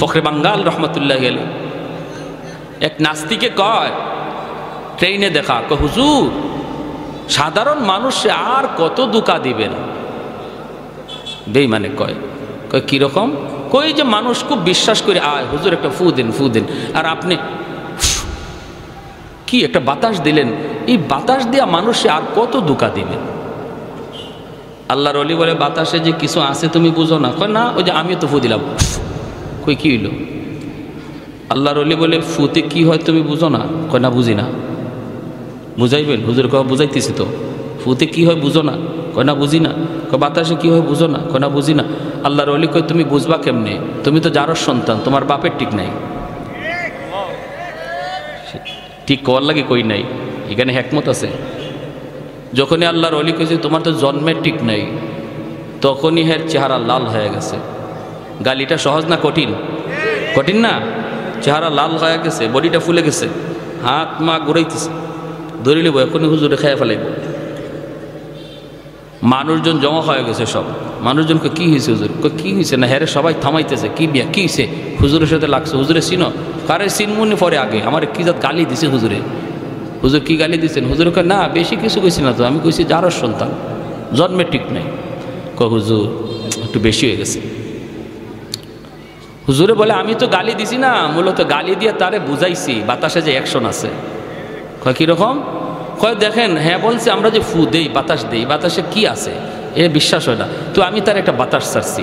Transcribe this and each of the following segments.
ফখরে বাঙ্গাল রহমতুল্লাহ আলাইহি এক নাস্তিকে কয়, ট্রেনে দেখা, কয় হুজুর সাধারণ মানুষে আর কত ধোঁকা দিবেন? বেঈমানে কয় কিরকম? কই যে মানুষ খুব বিশ্বাস করে আয় হুজুর একটা ফু দিন, আর আপনি কি একটা বাতাস দিলেন, এই বাতাস দিয়া মানুষে আর কত ধোঁকা দিবেন? আল্লাহর ওলি বলে, বাতাসে যে কিছু আছে তুমি বুঝো না? কয় না, ওই যে আমিও তো ফু দিলাম। কই কি হইল? আল্লাহর ওলি বলে, ফুতে কি হয় তুমি বুঝো না? কয় না, বুঝি না। বুঝাইবেন? হুজুর কয় বুঝাইতেছি তো। ফুতে কি হয় বুঝো না? কয় না, বুঝি না। কয় বাতাসে কি হয় বুঝো না? কয় না, বুঝি না। আল্লাহর ওলি কয়, তুমি বুঝবা কেমনে? তুমি তো যারর সন্তান, তোমার বাপের ঠিক নাই। ঠিক কওয়ার লাগে কই নাই, এখানে হেকমত আছে। যখনই আল্লাহর ওলি কইছে তোমার তো জন্মের ঠিক নাই, তখনই হের চেহারা লাল হয়ে গেছে। গালিটা সহজ না কঠিন? কঠিন না? চেহারা লাল হয়ে গেছে, বডিটা ফুলে গেছে, হাত মা ঘুরাইতেছে, ধরে লিব এখনই হুজুরে খেয়ে ফেলাইব। মানুষজন জমা হয়ে গেছে সব। মানুষজনকে কি হয়েছে হুজুর? কি হয়েছে না? হ্যাঁ সবাই থামাইতেছে, কি বিয়া কি হয়েছে? হুজুরের সাথে লাগছে। হুজুরে চিনো? কারে চিনমুনি পরে আগে আমার কি জাত গালি দিছে হুজুরে। হুজুর কি গালি দিচ্ছেন? হুজুরে কয় না বেশি কিছু কইছি না তো, আমি কইছি যারর সন্তান, জন্মের ঠিক নাই। কয় হুজুর একটু বেশি হয়ে গেছে। হুজুরে বলে, আমি তো গালি দিছি না, মূলত গালি দিয়ে তারে বুঝাইছি বাতাসে যে অ্যাকশন আছে। কয় কীরকম? কয় দেখেন, হ্যাঁ বলছে আমরা যে ফু দেই, বাতাস দেই, বাতাসে কি আছে এ বিশ্বাস হয় না, তো আমি তার একটা বাতাস ছাড়ছি।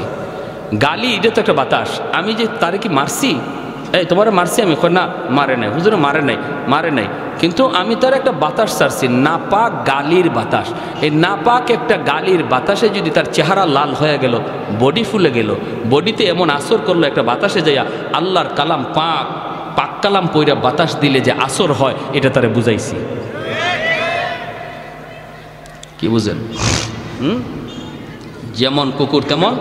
গালি এটা তো একটা বাতাস, আমি যে তারে কি মারছি? এই তোমার মারছি আমি? কয় না, মারে নাই। হুজুরে মারে নাই, কিন্তু আমি তার একটা বাতাস ছাড়ছি, নাপাক গালির বাতাস। এই নাপাক একটা গালির বাতাসে যদি তার চেহারা লাল হয়ে গেল, বডি ফুলে গেল, বডিতে এমন আসর করলো একটা বাতাসে যাইয়া আল্লাহর কালাম পাক কালাম পইরা বাতাস দিলে যে আসর হয়, এটা তারে বুঝাইছি। কি বুঝেন? যেমন কুকুর তেমন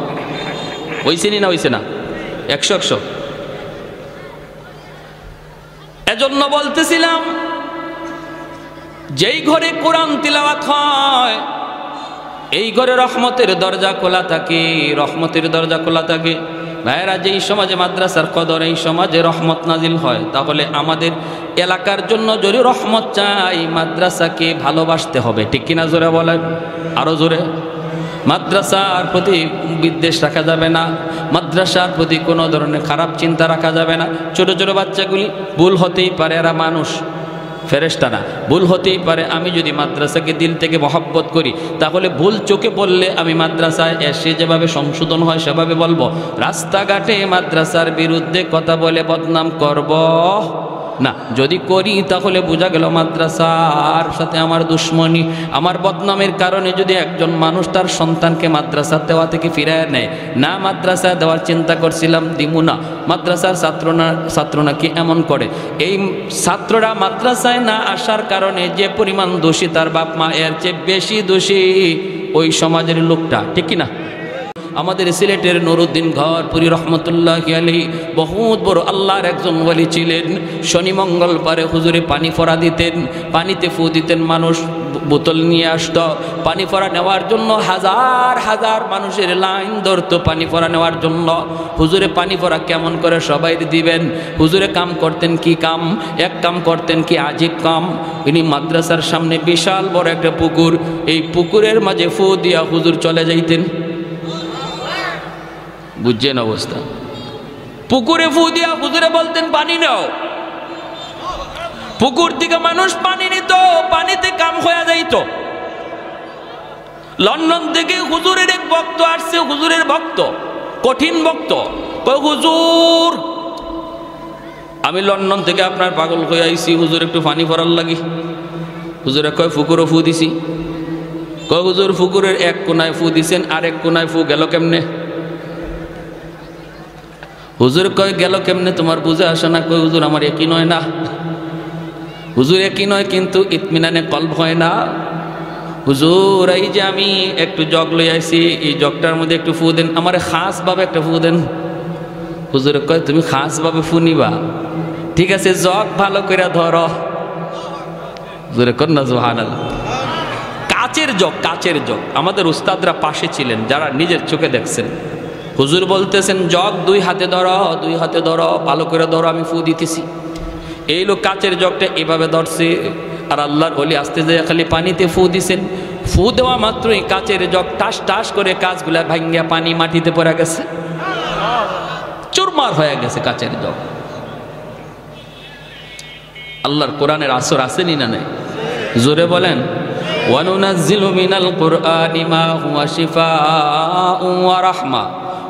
হইছে না? হইছে না? 100 এজন্য বলতেছিলাম, যেই ঘরে কোরআন তিলাওয়াত হয় এই ঘরে রহমতের দরজা খোলা থাকে, রহমতের দরজা খোলা থাকে। ভাইয়েরা, যেই সমাজে মাদ্রাসার কদর, এই সমাজে রহমত নাজিল হয়, তাহলে আমাদের এলাকার জন্য যদি রহমত চাই, মাদ্রাসাকে ভালোবাসতে হবে। ঠিক কিনা? জোরে বলেন, আরো জোরে। মাদ্রাসার প্রতি বিদ্বেষ রাখা যাবে না, মাদ্রাসার প্রতি কোনো ধরনের খারাপ চিন্তা রাখা যাবে না। ছোট ছোট বাচ্চাগুলি ভুল হতেই পারে, এরা মানুষ, ফেরেশতা না, ভুল হতেই পারে। আমি যদি মাদ্রাসাকে দিল থেকে মহব্বত করি, তাহলে ভুল চোখে বললে আমি মাদ্রাসায় এসে যেভাবে সংশোধন হয় সেভাবে বলবো। রাস্তাঘাটে মাদ্রাসার বিরুদ্ধে কথা বলে বদনাম করব না। যদি করি তাহলে বোঝা গেল মাদ্রাসার সাথে আমার দুশ্মনী। আমার বদনামের কারণে যদি একজন মানুষ তার সন্তানকে মাদ্রাসা দেওয়া থেকে ফিরায় নেয়, না মাদ্রাসায় দেওয়ার চিন্তা করছিলাম, দিমু না, মাদ্রাসার ছাত্র নাকি এমন করে, এই ছাত্ররা মাদ্রাসায় না আসার কারণে যে পরিমাণ দোষী তার বাপ মা, এর চেয়ে বেশি দোষী ওই সমাজের লোকটা। ঠিক কিনা? আমাদের সিলেটের নুরুদ্দিন ঘরপুরি রহমতুল্লাহি আলাইহি বহুত বড় আল্লাহর একজন ওলি ছিলেন। শনি মঙ্গলবারে হুজুরে পানি ফোড়া দিতেন, পানিতে ফু দিতেন, মানুষ বোতল নিয়ে আসতো, পানি ফোড়া নেওয়ার জন্য হাজার হাজার মানুষের লাইন ধরতো পানি ফোড়া নেওয়ার জন্য। হুজুরে পানি ফোড়া কেমন করে সবাই দিবেন? হুজুরে কাম করতেন কি কাম? এক কাম করতেন কি আজীব কাম। ইনি মাদ্রাসার সামনে বিশাল বড় একটা পুকুর, এই পুকুরের মাঝে ফু দিয়া হুজুর চলে যাইতেন। বুঝছেন অবস্থা? পুকুরে ফু দিয়া হুজুরে বলতেন পানি নাও। পুকুর থেকে মানুষ পানি নিত, পানিতে কাম হয়ে যাইত। লন্ডন থেকে হুজুরের এক ভক্ত আসছে, হুজুরের ভক্ত, কঠিন ভক্ত। কয় হুজুর আমি লন্ডন থেকে আপনার পাগল হয়ে আইছি, হুজুর একটু পানি ভরার লাগি। হুজুরে কয় পুকুরও ফু দিছি। কয় হুজুর পুকুরের এক কোনায় ফু দিছেন, আর এক কোনায় ফু গেল কেমনে? হুজুর কয় গেল কেমনে তোমার বুঝে আসে না? কয় হুজুর আমার একই নয় না। হুজুর একই নয়, কিন্তু ইতমিনানে কলব হয় না। হুজুর এই যে আমি একটু জগ লই আইছি, এই জগটার মধ্যে একটু ফু দেন, আমার খাস ভাবে একটা ফু দেন। হুজুর কয় তুমি খাস ভাবে ফু নিবা? ঠিক আছে, জগ ভালো করে ধরো। হুজুরে কর না সুবহানাল্লাহ। কাচের জগ, কাচের জগ। আমাদের উস্তাদরা পাশে ছিলেন, যারা নিজের চোখে দেখছেন। হুজুর বলতেছেন জগ দুই হাতে ধরো, ভালো করে ধরো, আমি ফু দিতেছি। এই লোক কাচের জগটা এভাবে ধরছে, আর আল্লাহর ওলি আস্তে যায় খালি পানিতে ফু দিছেন। ফু দেওয়া মাত্রই কাচের জগ টাস টাস করে কাচগুলা ভাঙ্গিয়া পানি মাটিতে পড়ে গেছে, চুরমার হয়ে গেছে কাচের জগ। আল্লাহর কোরআনের আসর আসেনি না নাই? জোরে বলেন। ওয়ানুনাজ্জিলু মিনাল কুরআনি মা হুয়া শিফাউন ওয়া রাহমা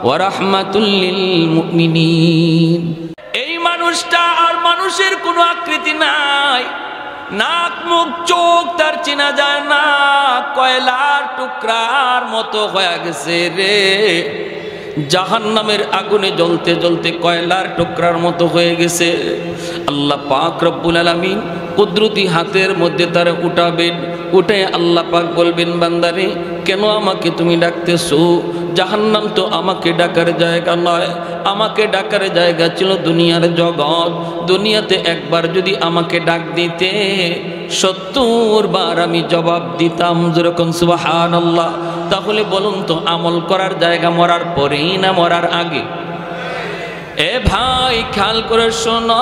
ওয়া রাহমাতুল লিল মুমিনিন। এই মানুষটা আর মানুষের কোনো আকৃতি নাই, নাক মুখ চোখ তার চেনা যায় না, কয়লার টুকরার মতো হয়ে গেছে রে। জাহান্নামের আগুনে জ্বলতে জ্বলতে কয়লার টুকরার মতো হয়ে গেছে। আল্লাহ পাক রব্বুল আলামিন কুদরতি হাতের মধ্যে তারা উঠাবেন, উঠে আল্লাহ পাক বলবেন, বান্দারে কেন আমাকে তুমি ডাকতেছো? জাহান্নাম তো আমাকে ডাকার জায়গা নয়, আমাকে ডাকার জায়গা ছিল দুনিয়ার জগৎ। দুনিয়াতে একবার যদি আমাকে ডাক দিতে ৭০ বার আমি জবাব দিতাম। যেরকম সুবহানাল্লাহ। তাহলে বলুন তো, আমল করার জায়গা মরার পরেই না মরার আগে? এ ভাই খেয়াল করে শোনো,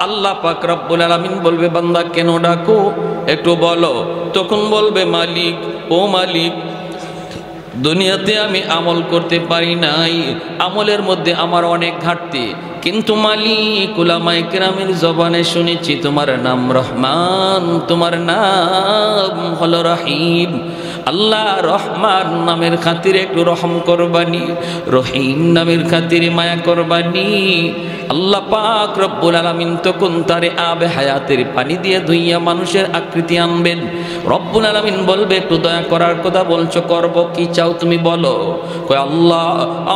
আল্লাহ পাক রব্বুল আলামিন বলবে, বান্দা কেন ডাকো একটু বলো। তখন বলবে, মালিক, ও মালিক, দুনিয়াতে আমি আমল করতে পারি নাই, আমলের মধ্যে আমার অনেক ঘাটতি, কিন্তু মালিক উলামায়ে কেরামের জবানে শুনেছি তোমার নাম রহমান, তোমার নাম হলো রহিম। আল্লাহ রহমান নামের খাতিরে একটু রহম করবানি, রহিম নামের খাতিরে মায়া করবানি। আল্লাহ পাক রব্বুল আলামিন তখন তারে আবে হায়াতের পানি দিয়ে ধুইয়া মানুষের আকৃতি আনবেন। রব্বুল আলামিন বলবে, একটু দয়া করার কথা বলছো, করব, কি চাও তুমি বলো। কয়, আল্লাহ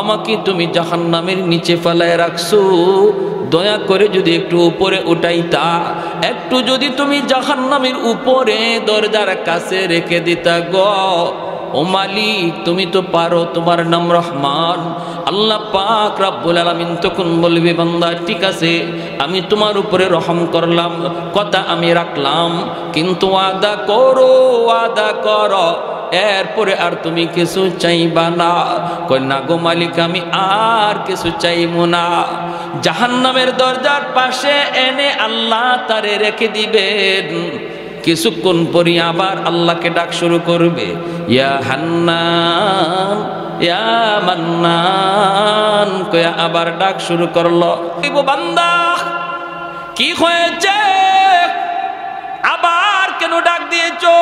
আমাকে তুমি জাহান্নামের নিচে ফেলায় রাখছো, দয়া করে যদি একটু উপরে উঠাইতা, একটু যদি তুমি জাহান্নামের উপরে দরজার কাছে রেখে দিতা গো। ও মালিক তুমি তো পারো, তোমার নাম রহমান। আল্লাহ পাক রব্বুল আলামিন তখন বলবে, বান্দা ঠিক আছে, আমি তোমার উপরে রহম করলাম, কথা আমি রাখলাম, কিন্তু ওয়াদা করো এরপরে আর তুমি কিছু চাইবা না। কই না গো মালিক, আমি আর কিছু চাইবো না। জাহান্নামের দরজার পাশে এনে আল্লাহ তারে রেখে দিবেন। কিছুক্ষণ পরে আবার আল্লাহকে ডাক শুরু করবে, ইয়া হান্নান ইয়া মান্নান কয়া আবার ডাক শুরু করলো। বান্দা কি হয়েছে, আবার কেন ডাক দিয়েছো?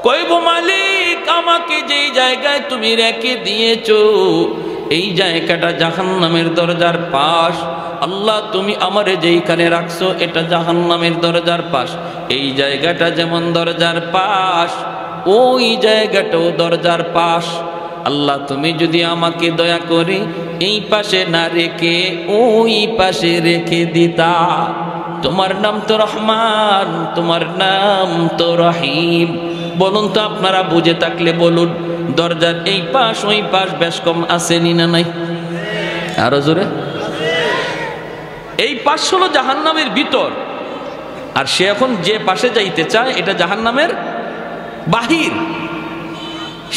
কইব, মালিক আমাকে যেই জায়গায় তুমি রেখে দিয়েছো এই জায়গাটা জাহান্নামের দরজার পাশ। আল্লাহ তুমি আমারে যেইখানে রাখছো এটা জাহান্নামের দরজার পাশ। এই জায়গাটা যেমন দরজার পাশ, ওই জায়গাটাও দরজার পাশ। আল্লাহ তুমি যদি আমাকে দয়া করে এই পাশে না রেখে ওই পাশে রেখে দিতা। তোমার নাম তো রহমান, তোমার নাম তো রহিম। বলুন তো, আপনারা বুঝে থাকলে বলুন, দরজার এই পাশ ওই পাশ বেশ কম আসেনি না নাই? আরো জোরে। এই পাশ হলো জাহান্নামের ভিতর, আর সে এখন যে পাশে যাইতে চায় এটা জাহান্নামের বাহির।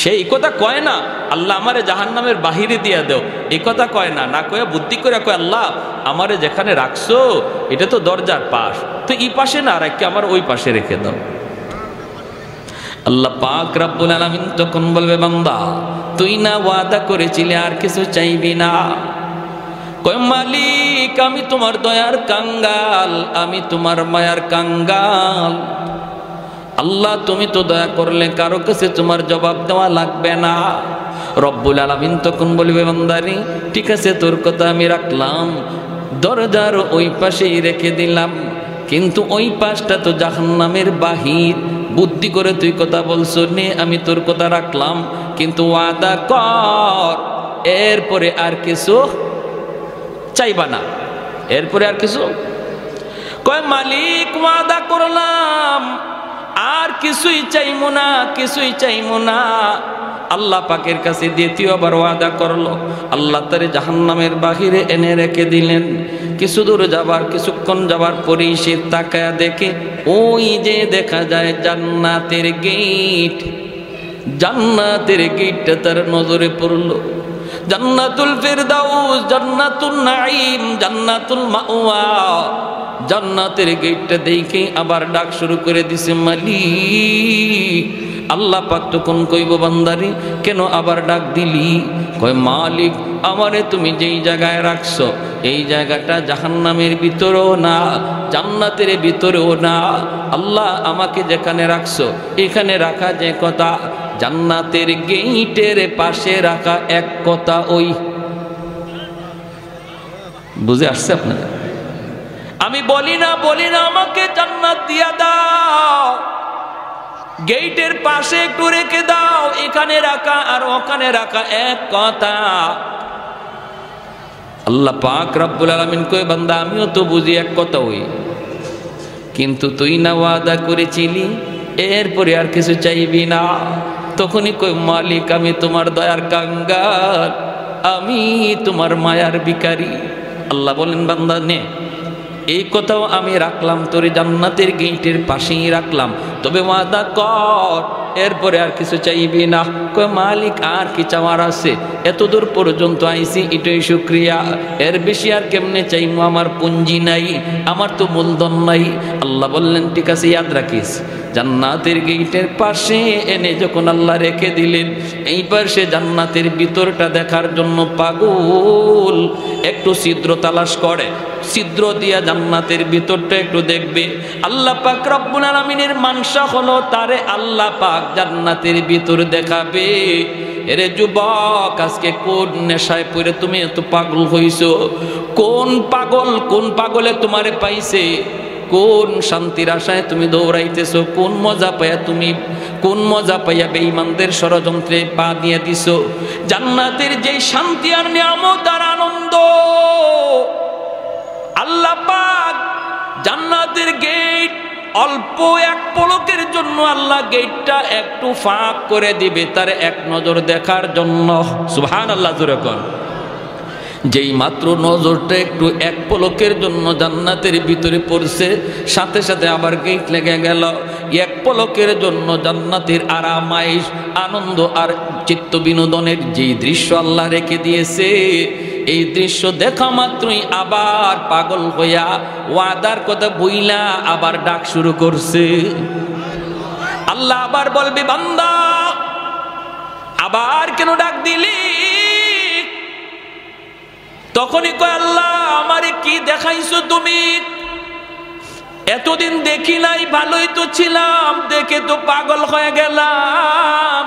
সেই কথা কয় না আল্লাহ আমারে জাহান্নামের বাহিরে দিয়া দেও, এই কথা কয় না, না কয়ে বুদ্ধি করে কয়, আল্লাহ আমারে যেখানে রাখছো এটা তো দরজার পাশ, তো এই পাশে না রাখে আমার ওই পাশে রেখে দাও। আল্লাহ পাক রব্বুল আলামিন তখন বলবে, বান্দা তুই না ওয়াদা করেছিলি আর কিছু চাইবি না? কয়, মালিক আমি তোমার দয়ার কাঙ্গাল, আমি তোমার মায়ার কাঙ্গাল। আল্লাহ তুমি তো দয়া করলে কারো কাছে তোমার জবাব দেওয়া লাগবে না। রব্বুল আলামিন তখন বলবে, বান্দারে ঠিক আছে তোর কথা আমি রাখলাম, দরজার ওই পাশেই রেখে দিলাম, কিন্তু ওই পাশটা তো জাহান্নামের বাহির। বুদ্ধি করে তুই কথা বলছো নে, আমি তোর কথা রাখলাম, কিন্তু ওয়াদা কর এরপরে আর কিছু চাইবা না, এরপরে আর কিছু। কয়, মালিক ওয়াদা করলাম আর কিছুই চাইমু না, কিছুই চাইমু না। আল্লাহ পাকের কাছে দ্বিতীয়বার ওয়াদা করলো। আল্লাহ তারে জাহান্নামের বাহিরে এনে রেখে দিলেন। কিছু দূর যাবার, কিছুক্ষণ যাবার পরেই সে তাকায়া দেখে ওই যে দেখা যায় জান্নাতের গেট। জান্নাতের গেটটা তার নজরে পড়লো। জান্নাতুল ফিরদাউস, জান্নাতুন নাঈম, জান্নাতুল মাওয়া। জান্নাতের গেটটা দেখে আবার ডাক শুরু করে দিছে মালিক। আল্লাহ পাক তখন কইব বান্দারে কেন আবার ডাক দিলি? কয় মালিক আমারে তুমি যেই জায়গায় রাখছো এই জায়গাটা জাহান্নামের ভিতরেও না জান্নাতের ভিতরেও না। আল্লাহ আমাকে যেখানে রাখছো এখানে রাখা যে কথা জান্নাতের গেইটের পাশে রাখা এক কথা। ওই বুঝে আসছে আপনাদের? আমি বলি না আমাকে জান্নাত দিয়া দাও, গেইটের পাশে একটু রেখে দাও, এখানে রাখা আর ওখানে রাখা এক কথা। আল্লাহ পাক রব্বুল আলামিন কই বান্দা আমিও তো বুঝি এক কথা ওই, কিন্তু তুই না ওয়াদা করেছিলি এরপরে আর কিছু চাইবি না। তখনই কই মালিক আমি তোমার দয়ার কাঙ্গাল, আমি তোমার মায়ার ভিখারি। আল্লাহ বলেন বান্দা নে এই কথাও আমি রাখলাম, তোর জান্নাতের গেটের পাশেই রাখলাম, তবে ওয়াদা কর এরপরে আর কিছু চাইবি না। কয় মালিক আর কি চাওয়ার আছে, এতদূর পর্যন্ত আইছি এটাই শুকরিয়া, এর বেশি আর কেমনে চাইমু, আমার পুঞ্জি নাই, আমার তো মূলধন নাই। আল্লাহ বললেন ঠিক আছে ইয়াদ রাখিস, জান্নাতের গেটের পাশে এনে যখন আল্লাহ রেখে দিলেন এইবার সে জান্নাতের ভিতরটা দেখার জন্য পাগল, একটু ছিদ্র তালাশ করে, ছিদ্র দিয়া জান্নাতের ভিতরটা একটু দেখবে। আল্লাহ পাক রব্বুল আলামিনের মানসা হলো তারে আল্লাহ পাক জান্নাতের ভিতর দেখাবে। এরে যুবক আজকে কোন নেশায় পড়ে তুমি এত পাগল হইছো? কোন পাগলে তোমারে পাইছে? কোন শান্তির আশায় তুমি দৌড়াইতেছো? কোন মজা পাইয়া বেঈমানদের ষড়যন্ত্রে পা দিয়ে দিছো? জান্নাতের যেই শান্তি আর নিয়ামত আর আনন্দ আল্লাহ পাক জান্নাতের গেট অল্প এক পলকের জন্য আল্লাহ গেটটা একটু ফাঁক করে দিবে তার এক নজর দেখার জন্য। সুবহানাল্লাহ জোরে কোন। যেই মাত্র নজরটা একটু এক পলকের জন্য জান্নাতের ভিতরে পড়ছে সাথে সাথে আবার গেট লেগে গেল। এক পলকের জন্য জান্নাতের আরামাইশ আনন্দ আর চিত্ত বিনোদনের যেই দৃশ্য আল্লাহ রেখে দিয়েছে এই দৃশ্য দেখা মাত্রই আবার পাগল হইয়া ওয়াদার কথা বইলা আবার ডাক শুরু করছে। আল্লাহ আবার বলবে বান্দা আবার কেন ডাক দিলি? তখনই কয় আল্লাহ আমারে কি দেখাইছো তুমি? এতদিন দেখি নাই, ভালোই তো ছিলাম, দেখে তো পাগল হয়ে গেলাম।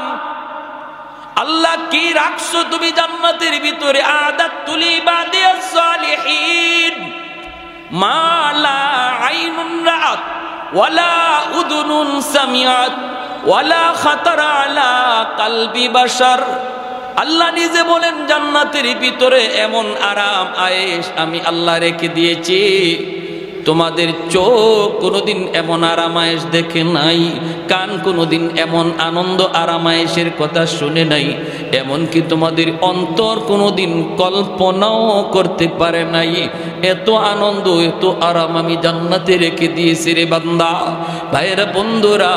আল্লাহ কি রাখছো তুমি জান্নাতের ভিতরে? আদাতুল ইবাদিয়াস সালিহিন মা লা আইনুন রাআত ওয়ালা উযুনুন সামিআত ওয়ালা খাতারা আলা কলবি বাশার। আল্লাহ নিজে বলেন জান্নাতের ভিতরে এমন আরাম আয়েশ আমি আল্লাহ রেখে দিয়েছি, তোমাদের চোখ কোনোদিন এমন আরামায়েশ দেখে নাই, কান কোনোদিন এমন আনন্দ আরামায়েশের কথা শুনে নাই, এমনকি তোমাদের অন্তর কোনোদিন কল্পনাও করতে পারে নাই। এত আনন্দ এত আরাম আমি জান্নাতে রেখে দিয়েছি রে বান্দা। ভাইয়েরা বন্ধুরা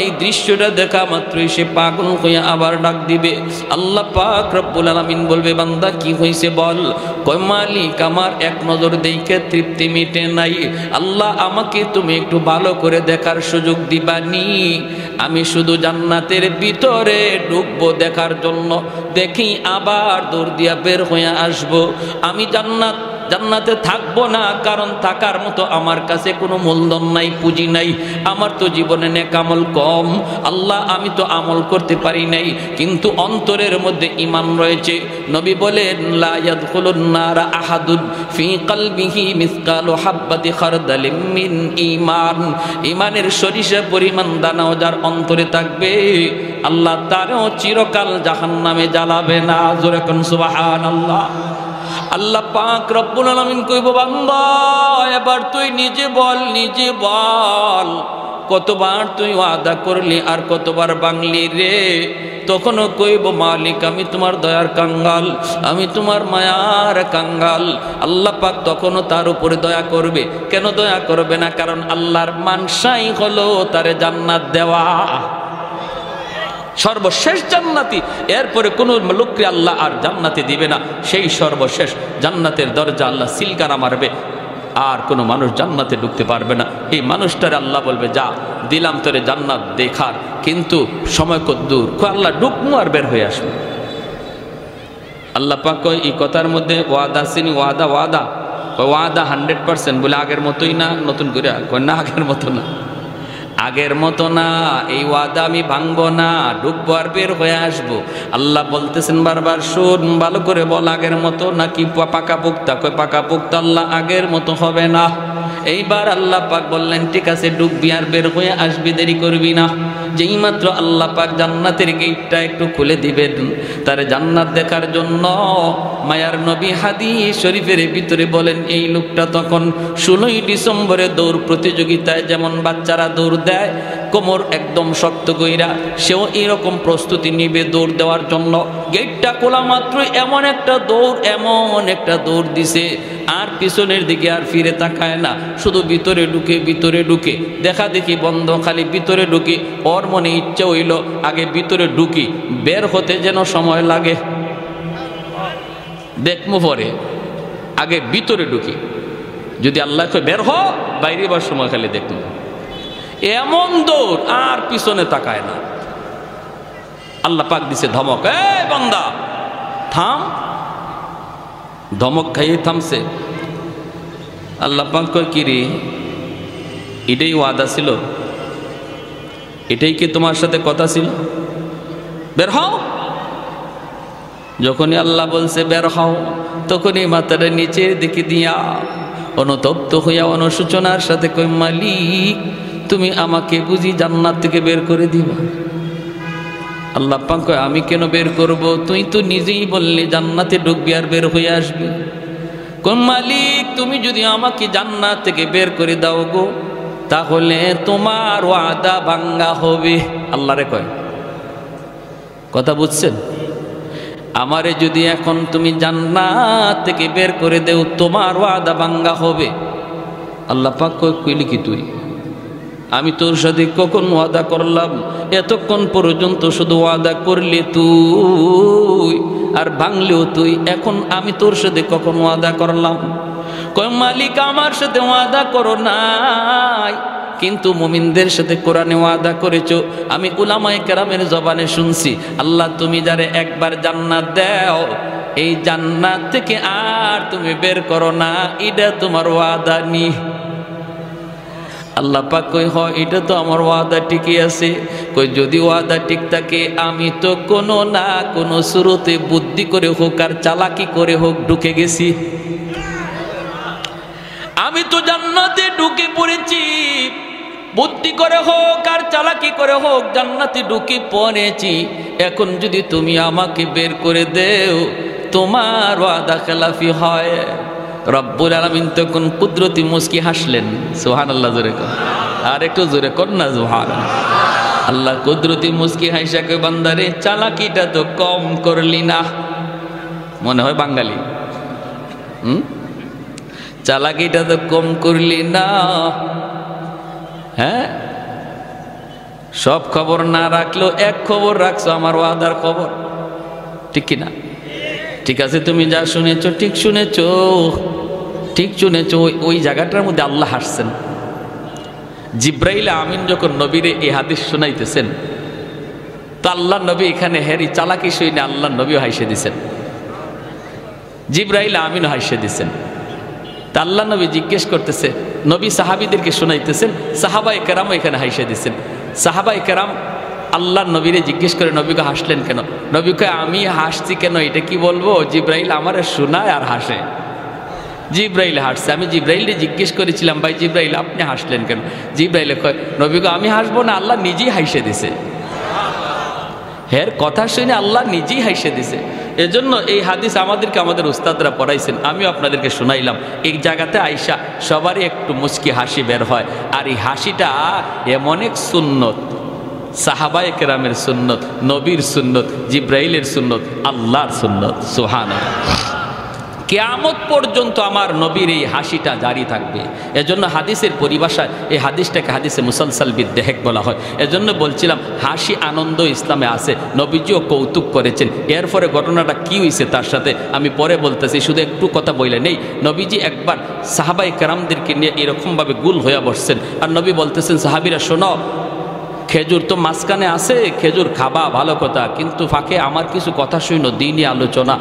এই দৃশ্যটা দেখা মাত্রই সে পাগল হয়ে আবার ডাক দিবে। আল্লাহ পাক রব্বুল আলামিন বলবে বান্দা কি হয়েছে বল? কয় মালিক আমার এক নজর দেখে তৃপ্তি মিটে নাই, আল্লাহ আমাকে তুমি একটু ভালো করে দেখার সুযোগ দিবানি। আমি শুধু জান্নাতের ভিতরে ঢুকবো দেখার জন্য, দেখি আবার দৌড় দিয়া বের হয়ে আসবো। আমি জান্নাতে থাকবো না, কারণ থাকার মতো আমার কাছে কোনো মূলধন নাই, পুঁজি নাই, আমার তো জীবনে নেক আমল কম। আল্লাহ আমি তো আমল করতে পারি নাই, কিন্তু অন্তরের মধ্যে ঈমান রয়েছে। নবী বলেন লা ইয়াদখুলুন নারা আহাদুন ফি কলবিহি মিসকালু হাববাতি খারদালিম মিন ঈমান। ঈমানের সরিষা পরিমাণ দানাও যার অন্তরে থাকবে আল্লাহ তারও চিরকাল জাহান্নামে জ্বালাবে না। জোরে কোন সুবহানাল্লাহ। আল্লাহ পাক রব্বুল আলামিন কইব বান্দা এবার তুই নিজে বল কতবার তুই ওয়াদা করলি আর কতবার ভাঙলি রে? তখনও কইব মালিক আমি তোমার দয়ার কাঙ্গাল, আমি তোমার মায়ার কাঙ্গাল। আল্লাহ পাক তখনও তার উপরে দয়া করবে। কেন দয়া করবে না? কারণ আল্লাহর মানসাই হলো তারে জান্নাত দেওয়া। সর্বশেষ জান্নাতি, এরপরে কোনো লোককে আল্লাহ আর জান্নাতে দিবে না। সেই সর্বশেষ জান্নাতের দরজা আল্লাহ সিলগানা মারবে, আর কোনো মানুষ জান্নাতে ঢুকতে পারবে না। এই মানুষটার আল্লাহ বলবে, যা দিলাম তোরে জান্নাত দেখার, কিন্তু সময় কত দূর, আল্লাহ ঢুকমু আর বের হয়ে আসবে। আল্লাহ পাক এই কথার মধ্যে ওয়াদা চিনি, ওয়াদা ওয়াদা ওয়াদা 100% বলে আগের মতোই না, নতুন করে না, আগের মতো না, আগের মতো না, এই ওয়াদা আমি ভাঙবো না, ঢুকবো আর বের হয়ে আসবো। আল্লাহ বলতেছেন বারবার, শোন ভালো করে বল, আগের মতো নাকি পাকা পোক্তা? কই পাকা পোক্তা। আল্লাহ আগের মতো হবে না। এইবার আল্লাহ পাক বললেন, ঠিক আছে ঢুকবি আর বের হয়ে আসবি, দেরি করবি না। যেই মাত্র আল্লাহ পাক জান্নাতের গেটটা একটু খুলে দিবেন তার জান্নাত দেখার জন্য, মায়ার নবী হাদিস শরীফের ভিতরে বলেন, এই লোকটা তখন 16ই ডিসেম্বরে দৌড় প্রতিযোগিতায় যেমন বাচ্চারা দৌড় দেয়, কোমর একদম শক্ত কইরা, সেও এরকম প্রস্তুতি নিবে দৌড় দেওয়ার জন্য। গেটটা খোলা মাত্র এমন একটা দৌড় দিছে, আর পিছনের দিকে আর ফিরে তাকায় না, শুধু ভিতরে ঢুকে দেখা দেখি বন্ধ, খালি ভিতরে ঢুকি। ওর মনে ইচ্ছা হইল আগে ভিতরে ঢুকি, বের হতে যেন সময় লাগে, দেখমু পরে, আগে ভিতরে ঢুকি, যদি আল্লাহকে বের হ বাইরে বার সময় খালি দেখমু। এমন দৌড়, আর পিছনে তাকায় না। আল্লাহ পাক দিছে ধমক, এই বান্দা থাম। ধমক খাইয়ে থামছে। আল্লাহ পাক কয়, কি রে, এটাই ওয়াদা ছিল? এটাই কি তোমার সাথে কথা ছিল? বের হও। যখনই আল্লাহ বলছে বের হও, তখনই মাথাটা নিচের দিকে দিয়া অনুতপ্ত হইয়া অনুশোচনার সাথে কই, মালিক তুমি আমাকে বুঝি জান্নাত থেকে বের করে দিবা? আল্লাহ পাক কয়, আমি কেন বের করব? তুই তো নিজেই বললি জান্নাতে ঢুকবি আর বের হয়ে আসবি। কোন মালিক, তুমি যদি আমাকে জান্নাত থেকে বের করে দাও গো, তাহলে তোমার ওয়াদা ভাঙ্গা হবে। আল্লাহরে কয়, কথা বুঝছেন? আমারে যদি এখন তুমি জান্নাত থেকে বের করে দেও, তোমার ওয়াদা ভাঙ্গা হবে। আল্লাহ পাক কয়, কইলি কি তুই? আমি তোর সাথে কখন ওয়াদা করলাম? এতক্ষণ পর্যন্ত শুধু ওয়াদা করলি তুই, আর ভাঙলেও তুই। এখন আমি তোর সাথে কখন ওয়াদা করলাম? কয়, মালিক আমার সাথে ওয়াদা করো নাই, কিন্তু মুমিনদের সাথে কোরআনে ওয়াদা করেছো। আমি উলামায়ে কেরামের জবানে শুনছি, আল্লাহ তুমি যারে একবার জান্নাত দাও, এই জান্নাত থেকে আর তুমি বের করো না, এটা তোমার ওয়াদা নি। আল্লাহ পাক কই, হয় এটা তো আমার ওয়াদা ঠিকই আছে। কই, যদি ওয়াদা ঠিক থাকে, আমি তো কোনো না কোনো শুরুতে বুদ্ধি করে হোক আর চালাকি করে হোক ঢুকে গেছি। আমি তো জান্নাতে ঢুকে পড়েছি, বুদ্ধি করে হোক আর চালাকি করে হোক জান্নাতে ঢুকে পড়েছি। এখন যদি তুমি আমাকে বের করে দেও, তোমার ওয়াদা খেলাফি হয়। রব্বুল আলামিন তখন কুদরতি মুস্কি হাসলেন। সুবহানাল্লাহ, জোরে কর, আর একটু জোরে কর না সুবহানাল্লাহ। আল্লাহ কুদরতি মুস্কি হাসা কই, বান্দারে চালাকিটা তো কম করলি না। মনে হয় বাঙালি, চালাকিটা তো কম করলি না। হ্যাঁ, সব খবর না রাখলেও এক খবর রাখছো, আমার ওয়াদার খবর, ঠিক কিনা? ঠিক আছে, তুমি যা শুনেছো ঠিক শুনেছো, ঠিক শুনেছো। ওই জায়গাটার মধ্যে আল্লাহ হাসছেন। জিব্রাইল আমিন যখন নবীরে এই হাদিস শোনাইতেছেন, তো আল্লাহ নবী এখানে হেরি চালাকি শুনে আল্লাহ নবীও হাসে দিছেন, জিব্রাইল আমিনও হাসে দিছেন। তা আল্লাহ নবী জিজ্ঞেস করতেছে, নবী সাহাবীদেরকে শোনাইতেছেন, সাহাবায়ে কেরামও এখানে হাসে দিছেন। সাহাবায়ে কেরাম আল্লাহ নবীরে জিজ্ঞেস করে, নবীকে হাসলেন কেন? নবীকে, আমি হাসছি কেন এটা কি বলবো? জিব্রাইল আমারে শোনায় আর হাসে। জিব্রাইল হাসছে। আমি জিব্রাইলকে জিজ্ঞেস করেছিলাম, ভাই জিব্রাইল আপনি হাসলেন কেন? জিব্রাইল কয়, নবীকে আমি হাসবো না, আল্লাহ নিজেই হাসে দিছে। হের কথা শুনে আল্লাহ নিজেই হাসে দিছে। এজন্য এই হাদিস আমাদেরকে আমাদের উস্তাদরা পড়াইছেন, আমিও আপনাদেরকে শোনাইলাম। এই জায়গাতে আইসা সবারই একটু মুচকি হাসি বের হয়, আর এই হাসিটা এমন এক সুন্নত, সাহাবায়ে কেরামের সুন্নত, নবীর সুন্নত, জিব্রাইলের সুন্নত, আল্লাহর সুন্নত। সুবহানাল্লাহ। কিয়ামত পর্যন্ত আমার নবীর এই হাসিটা জারি থাকবে। এজন্য হাদিসের পরিভাষায় এই হাদিসটাকে হাদিসে মুসালসাল বিদ্দেহেক বলা হয়। এজন্য বলছিলাম হাসি আনন্দ ইসলামে আছে, নবীজিও কৌতুক করেছেন। এরপরে ঘটনাটা কী হয়েছে তার সাথে আমি পরে বলতেছি, শুধু একটু কথা বলে নেই। নবীজি একবার সাহাবাই কেরামদেরকে নিয়ে এরকমভাবে গুল হয়ে বসছেন, আর নবী বলতেছেন, সাহাবিরা শোনো, খেজুর তো মাঝখানে আছে, খেজুর খাবা ভালো কথা, কিন্তু ফাঁকে আমার কিছু কথা শুনো, দিনই আলোচনা,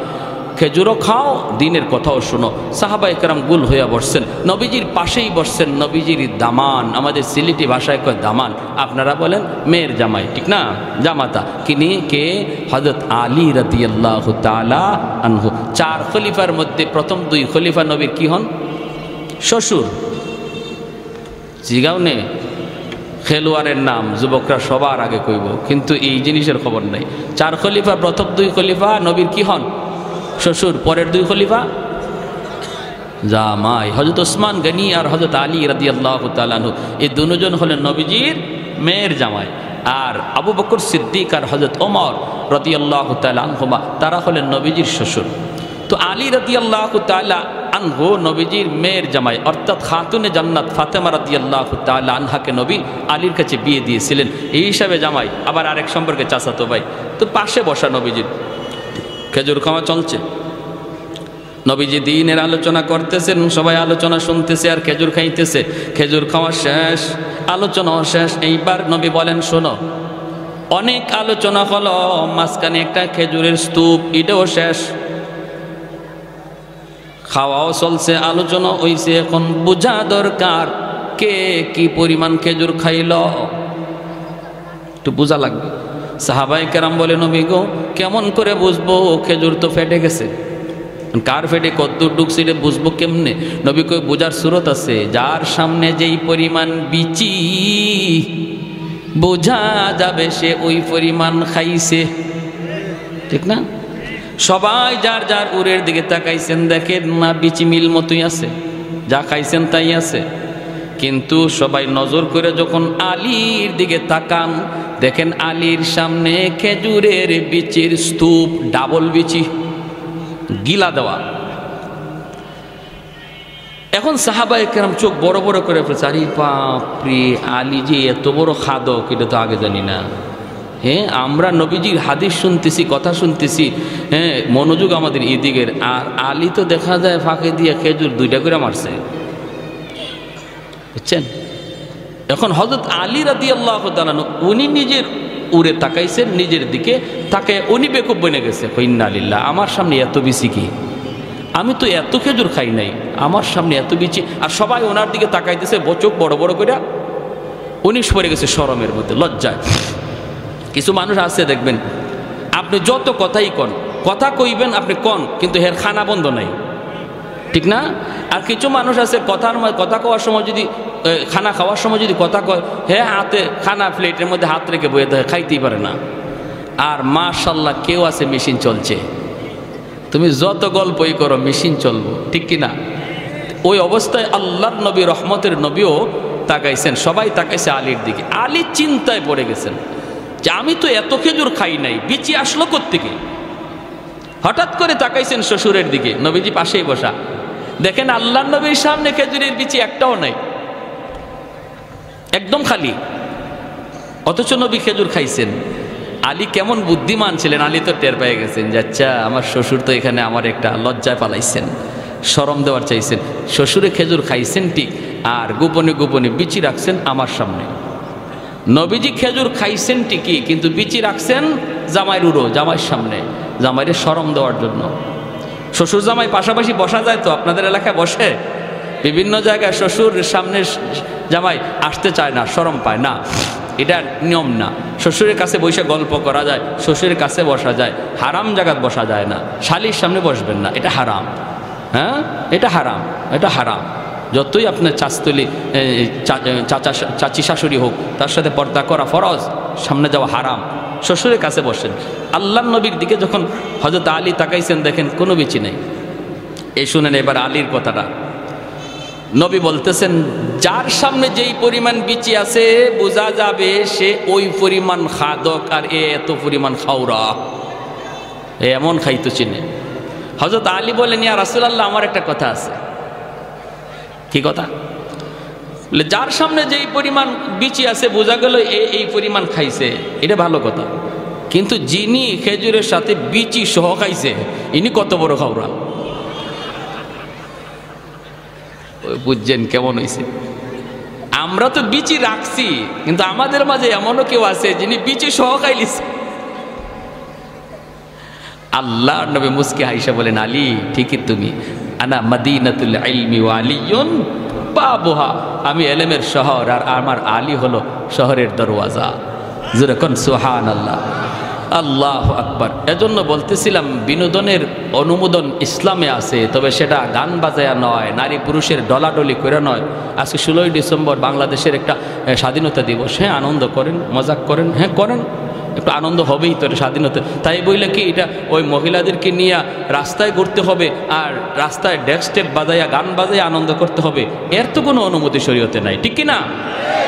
খেজুরও খাও, দিনের কথাও শোনো। সাহাবা একরাম গুল হইয়া বসছেন, নবীজির পাশেই বসছেন নবীজির দামান, আমাদের সিলেটি ভাষায় কয় দামান, আপনারা বলেন মেয়ের জামাই, ঠিক না, জামাতা। কিনি কে? হযরত আলী রাদিয়াল্লাহু তাআলা আনহু। 4 খলিফার মধ্যে প্রথম 2 খলিফা নবীর কি হন? শ্বশুর। জিগাও নে, খেলোয়াড়ের নাম যুবকরা সবার আগে কইব, কিন্তু এই জিনিসের খবর নাই। 4 খলিফা, প্রথম 2 খলিফা নবীর কি হন? শ্বশুর। পরের 2 খলিফা জামাই, হযরত ওসমান গনি আর হযরত আলী রাদিয়াল্লাহু তাআলা আনহু, এই দুজন হলেন নবীজির মেয়ের জামাই। আর আবু বকর সিদ্দিক আর হযরত ওমর রাদিয়াল্লাহু তাআলা আনহুমা, তারা হলেন নবীজির শ্বশুর। তো আলী রাদিয়াল্লাহু তাআলা আনহু নবীজির মেয়ের জামাই, অর্থাৎ খাতুনে জান্নাত ফাতেমা রাদিয়াল্লাহু তাআলা আনহাকে নবী আলীর কাছে বিয়ে দিয়েছিলেন, এই হিসাবে জামাই। আবার আরেক সম্পর্কে চাচাতো ভাই। তো পাশে বসা নবীজির, খেজুর খাওয়া চলছে, নবীজি দ্বীনের আলোচনা করতেছেন, সবাই আলোচনা শুনতেছে আর খেজুর খাইতেছে। খেজুর খাওয়া শেষ, আলোচনাও শেষ। এইবার নবী বলেন, শোনো, অনেক আলোচনা হলো, মাঝখানে একটা খেজুরের স্তূপ, এটাও শেষ। খাওয়াও চলছে, আলোচনা হইছে, এখন বোঝা দরকার কে কি পরিমাণ খেজুর খাইল, একটু বোঝা লাগবে। সাহাবাই কেরাম বলে, নবী গো, কেমন করে বুঝবো? খেজুর তো ফেটে গেছে, কার ফেটে কদ্দুর ঢুকছে এটা বুঝবো কেমনে? নবী কই, বোঝার সুরত আছে, যার সামনে যেই পরিমাণ বিচি বোঝা যাবে সে ওই পরিমাণ খাইছে, ঠিক না? সবাই যার যার উরের দিকে তাকাইছেন, দেখেন না বিচি মিল মতোই আছে, যা খাইছেন তাই আছে। কিন্তু সবাই নজর করে যখন আলীর দিকে তাকান, দেখেন আলীর সামনে খেজুরের বিচির স্তূপ, ডাবল বিচি, গিলা দেওয়া। এখন সাহাবায়ে কেরাম চোখ বড় বড় করে ফেলছে, আরে বাপরে, আলী যে এত বড় খাদক, এটা তো আগে জানি না। হ্যাঁ, আমরা নবীজির হাদিস শুনতেছি, কথা শুনতেছি, হ্যাঁ, মনোযোগ আমাদের এদিকের। আর আলী তো দেখা যায় ফাঁকে দিয়ে খেজুর 2টা করে মারছে, বুঝছেন? এখন হযরত আলী রাদিয়াল্লাহু তাআলা উনি নিজের উড়ে তাকাইছেন, নিজের দিকে তাকায় উনি বেকুব বনে গেছে, ইন্না লিল্লাহ, আমার সামনে এত বিচি কি, আমি তো এত খেজুর খাই নাই, আমার সামনে এত বিচি। আর সবাই ওনার দিকে তাকাইতেছে, চোখ বড় বড় করে, উনি পড়ে গেছে শরমের মধ্যে, লজ্জায়। কিছু মানুষ আছে দেখবেন, আপনি যত কথাই কন, কথা কইবেন আপনি কন, কিন্তু হের খানা বন্ধ নাই, ঠিক না? আর কিছু মানুষ আছে কথা কওয়ার সময় যদি, খানা খাওয়ার সময় যদি কথা কয়, হ্যাঁ হাতে খানা প্লেটের মধ্যে হাত রেখে বয়ে দেয়, খাইতেই পারে না। আর মাশাআল্লাহ কেউ আছে মেশিন চলছে, তুমি যত গল্পই করো মেশিন চলবো, ঠিক কিনা? ওই অবস্থায় আল্লাহর নবী, রহমতের নবীও তাকাইছেন, সবাই তাকাইছে আলীর দিকে। আলী চিন্তায় পড়ে গেছেন যে আমি তো এত খেজুর খাই নাই, বিচি আসলো কোত্থেকে? হঠাৎ করে তাকাইছেন শ্বশুরের দিকে, নবীজি পাশেই বসা, দেখেন আল্লাহর নবীর সামনে খেজুরের বিচি একটাও নাই, একদম খালি, অথচ নবী খেজুর খাইছেন। আলী কেমন বুদ্ধিমান ছিলেন, আলী তো টের পেয়ে গেছেন যে আচ্ছা আমার শ্বশুর তো এখানে আমার একটা লজ্জায় পালাইছেন, শরম দেওয়ার চাইছেন। শ্বশুরে খেজুর খাইছেন ঠিক, আর গোপনে গোপনে বিচি রাখছেন আমার সামনে। নবীজি খেজুর খাইছেন ঠিকই, কিন্তু বিচি রাখছেন জামাইয়ের উড়ো, জামাইয়ের সামনে, জামাইরে শরম দেওয়ার জন্য। শ্বশুর জামাই পাশাপাশি বসা যায় তো, আপনাদের এলাকায় বসে? বিভিন্ন জায়গায় শ্বশুর সামনে জামাই আসতে চায় না, শরম পায় না, এটা নিয়ম না। শ্বশুরের কাছে বসে গল্প করা যায়, শ্বশুরের কাছে বসা যায়, হারাম জায়গায় বসা যায় না। শালির সামনে বসবেন না, এটা হারাম। হ্যাঁ, এটা হারাম, এটা হারাম। যতই আপনার চাচতলি চাচি শাশুড়ি হোক, তার সাথে পর্দা করা ফরজ, সামনে যাওয়া হারাম। শ্বশুরের কাছে বসেন। আল্লাহর নবীর দিকে যখন হযরত আলী তাকাইছেন, দেখেন কোনো বিচি নেই। এই শুনেন এবার আলীর কথাটা। নবী বলতেছেন, যার সামনে যেই পরিমাণ বিচি আছে বোঝা যাবে সে ওই পরিমাণ খাদক, আর এত পরিমাণ খাওরা, এমন খাইতো চিনে। হযরত আলী বলেন, ইয়া রাসূলুল্লাহ, আমার একটা কথা আছে। কি কথা? বলে, যার সামনে যেই পরিমাণ বিচি আছে বোঝা গেল এই পরিমাণ খাইছে, এটা ভালো কথা, কিন্তু যিনি খেজুরের সাথে বিচি সহ খাইছে ইনি কত বড় খাওয়া। বুঝছেন কেমন হয়েছে? আমরা তো বিচি রাখছি, কিন্তু আমাদের মাঝে এমনও কেউ আছে যিনি বিচি সহ খাইলিছে। আল্লাহ নবী মুস্কি হাইসা বলেন, আলী, ঠিকই তুমি, আনা মদিনাতুল ইলমি ওয়া আলিয়ুন বাবুহা, আমি এলেমের শহর আর আমার আলী হলো শহরের দরওয়াজা। যেরকম সুবহানাল্লাহ, আল্লাহু আকবার। এজন্য বলতেছিলাম বিনোদনের অনুমোদন ইসলামে আছে, তবে সেটা গান বাজায়া নয়, নারী পুরুষের ডলাডলি করে নয়। আজকে 16ই ডিসেম্বর বাংলাদেশের একটা স্বাধীনতা দিবস, হ্যাঁ আনন্দ করেন, মজাক করেন, হ্যাঁ করেন, একটু আনন্দ হবেই তো স্বাধীনতা। তাই বইলে কি এটা ওই মহিলাদেরকে নিয়ে রাস্তায় ঘুরতে হবে আর রাস্তায় ডেস্ক স্টেপ বাজাইয়া গান বাজাইয়া আনন্দ করতে হবে? এর তো কোনো অনুমতি শরীয়তে নাই, ঠিক কিনা?